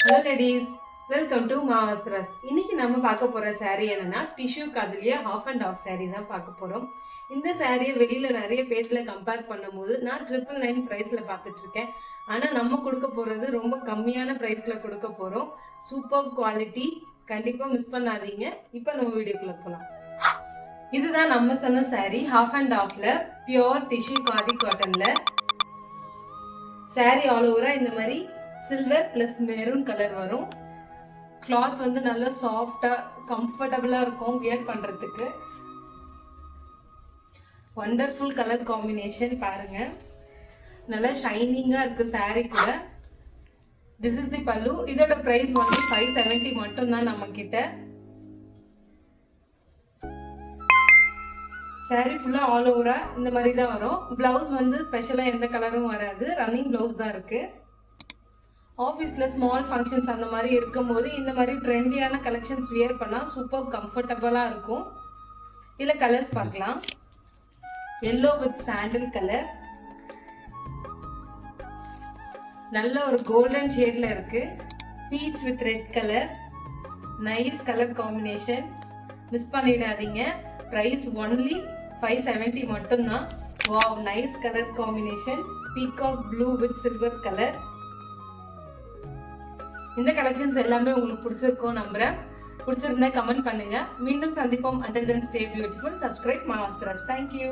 Hello ladies, welcome to Mavastras. இன்னைக்கு நம்ம பார்க்க போற saree என்னன்னா டிஷ்யூ காதுலயே ஹாஃப் அண்ட் ஆஃப் saree தான் பார்க்க போறோம். இந்த சாரியை வெளியில நிறைய பேஜ்ல கம்பேர் பண்ணும்போது நான் 999 பிரைஸ்ல பார்த்துட்டு இருக்கேன். ஆனா நம்ம கொடுக்க போறது ரொம்ப கம்மியான பிரைஸ்ல கொடுக்க போறோம். சூப்பர் குவாலிட்டி, கண்டிப்பா மிஸ் பண்ணாதீங்க. இப்போ நம்ம வீடியோக்குள்ள போலாம். இதுதான் நம்ம சொன்ன saree, ஹாஃப் அண்ட் ஆஃப்ல பியோர் டிஷ்யூ காதி காட்டன்ல. saree ஆல் ஓவரா இந்த மாதிரி சில்வர் பிளஸ் மெரூன் கலர் வரும். கிளாத் வந்து நல்லா சாஃப்டா கம்ஃபர்டபுளா இருக்கும் வியர் பண்றதுக்கு. வண்டர்ஃபுல் கலர் காம்பினேஷன் பாருங்க, நல்லா ஷைனிங்கா இருக்கு saree கூட. திஸ் இஸ் தி பல்லு. இதோட பிரைஸ் வந்து 570 மட்டும் தான் நம்ம கிட்ட. saree ஃபுல்லா ஆல் ஓவரா இந்த மாதிரி தான் வரும். பிளவுஸ் வந்து ஸ்பெஷலா எந்த கலரும் வராது, ரன்னிங் பிளவுஸ் தான் இருக்கு. ஆஃபீஸில் ஸ்மால் ஃபங்க்ஷன்ஸ் அந்த மாதிரி இருக்கும்போது இந்த மாதிரி ட்ரெண்டியான கலெக்ஷன்ஸ் வியர் பண்ணால் சூப்பர் கம்ஃபர்டபுளாக இருக்கும். இதில் கலர்ஸ் பார்க்கலாம். எல்லோ வித் சாண்டில் கலர், நல்ல ஒரு கோல்டன் ஷேடில் இருக்கு. Beach with red colour, nice colour combination, miss பண்ணிடாதீங்க. ப்ரைஸ் ஒன்லி 570 மட்டும்தான். Wow, nice colour combination. Peacock blue with silver colour. இந்த கலெக்ஷன்ஸ் எல்லாமே உங்களுக்கு பிடிச்சிருக்கும் நம்புறேன். பிடிச்சிருந்தா கமெண்ட் பண்ணுங்க. மீண்டும் சந்திப்போம். Until then, stay beautiful. Subscribe மாவஸ்திரஸ். Thank you.